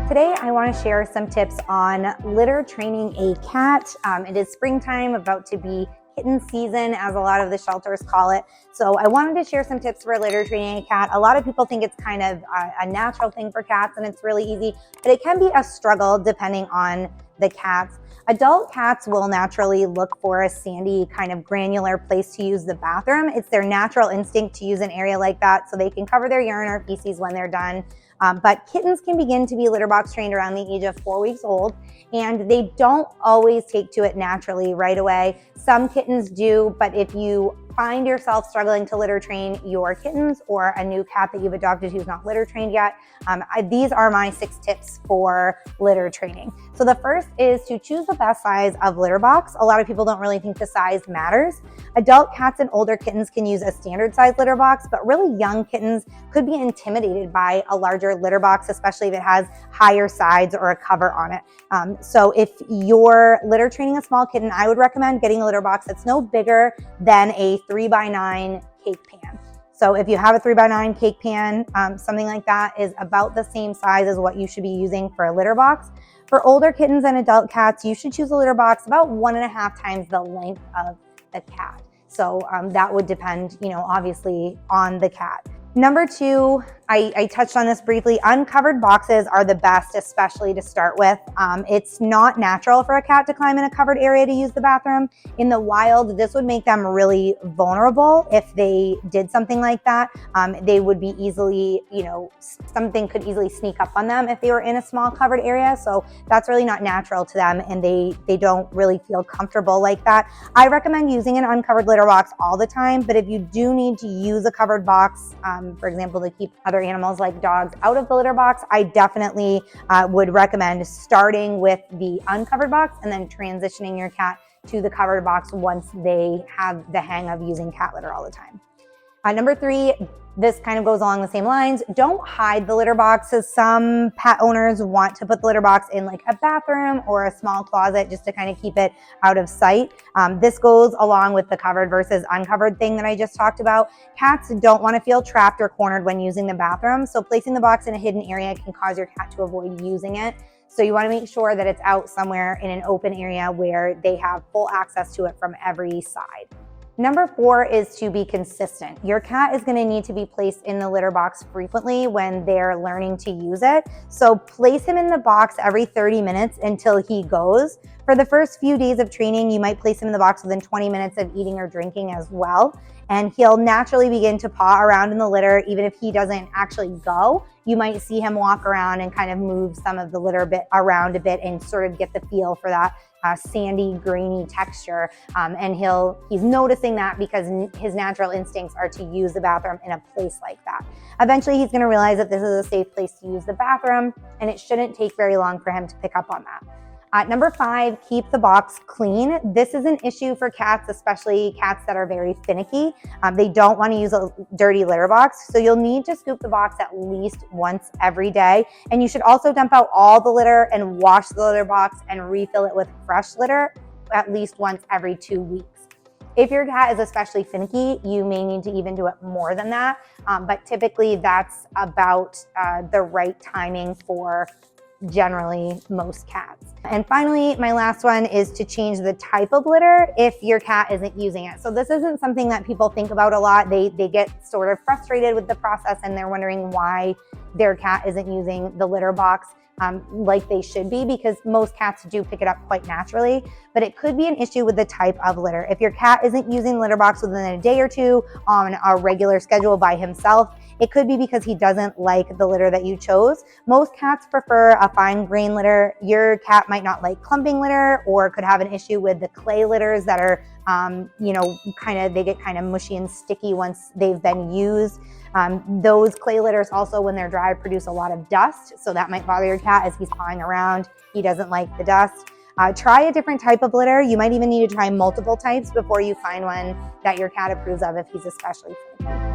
Today I want to share some tips on litter training a cat. It is springtime, about to be kitten season, as a lot of the shelters call it. So I wanted to share some tips for litter training a cat. A lot of people think it's kind of a natural thing for cats and it's really easy, but it can be a struggle depending on the cats. Adult cats will naturally look for a sandy, kind of granular place to use the bathroom. It's their natural instinct to use an area like that so they can cover their urine or feces when they're done. But kittens can begin to be litter box trained around the age of 4 weeks old, and they don't always take to it naturally right away. Some kittens do, but if you find yourself struggling to litter train your kittens or a new cat that you've adopted who's not litter trained yet, these are my 6 tips for litter training. So the first is to choose the best size of litter box. A lot of people don't really think the size matters. Adult cats and older kittens can use a standard size litter box, but really young kittens could be intimidated by a larger litter box, especially if it has higher sides or a cover on it. So if you're litter training a small kitten, I would recommend getting a litter box that's no bigger than a 3x9 cake pan. So if you have a 3x9 cake pan, something like that is about the same size as what you should be using for a litter box. For older kittens and adult cats, you should choose a litter box about 1.5 times the length of the cat. So that would depend, obviously on the cat. Number 2, I touched on this briefly. Uncovered boxes are the best, especially to start with. It's not natural for a cat to climb in a covered area to use the bathroom. In the wild, this would make them really vulnerable. If they did something like that, they would be easily, something could easily sneak up on them if they were in a small covered area. So that's really not natural to them, and they don't really feel comfortable like that. I recommend using an uncovered litter box all the time, but if you do need to use a covered box, for example, to keep other animals like dogs out of the litter box, I definitely would recommend starting with the uncovered box and then transitioning your cat to the covered box once they have the hang of using cat litter all the time. Number 3, this kind of goes along the same lines. Don't hide the litter boxes. Some pet owners want to put the litter box in like a bathroom or a small closet just to kind of keep it out of sight. This goes along with the covered versus uncovered thing that I just talked about. Cats don't want to feel trapped or cornered when using the bathroom, so placing the box in a hidden area can cause your cat to avoid using it. So you want to make sure that it's out somewhere in an open area where they have full access to it from every side. Number 4 is to be consistent. Your cat is going to need to be placed in the litter box frequently when they're learning to use it. So place him in the box every 30 minutes until he goes. For the first few days of training, you might place him in the box within 20 minutes of eating or drinking as well. And he'll naturally begin to paw around in the litter. Even if he doesn't actually go, you might see him walk around and kind of move some of the litter around a bit and sort of get the feel for that sandy, grainy texture. And he's noticing that because his natural instincts are to use the bathroom in a place like that. Eventually, he's going to realize that this is a safe place to use the bathroom, and it shouldn't take very long for him to pick up on that. Number 5, keep the box clean. This is an issue for cats, especially cats that are very finicky. They don't want to use a dirty litter box, so you'll need to scoop the box at least once every day. And you should also dump out all the litter and wash the litter box and refill it with fresh litter at least once every 2 weeks. If your cat is especially finicky, you may need to even do it more than that, but typically that's about the right timing for generally most cats. And finally, my last one is to change the type of litter if your cat isn't using it. So this isn't something that people think about a lot. They get sort of frustrated with the process and they're wondering why their cat isn't using the litter box like they should be, because most cats do pick it up quite naturally, but it could be an issue with the type of litter. If your cat isn't using the litter box within a day or 2 on a regular schedule by himself, it could be because he doesn't like the litter that you chose. Most cats prefer a fine grain litter. Your cat might not like clumping litter, or could have an issue with the clay litters that are, they get kind of mushy and sticky once they've been used. Those clay litters also, when they're dry, produce a lot of dust. So that might bother your cat as he's pawing around. He doesn't like the dust. Try a different type of litter. You might even need to try multiple types before you find one that your cat approves of if he's especially finicky.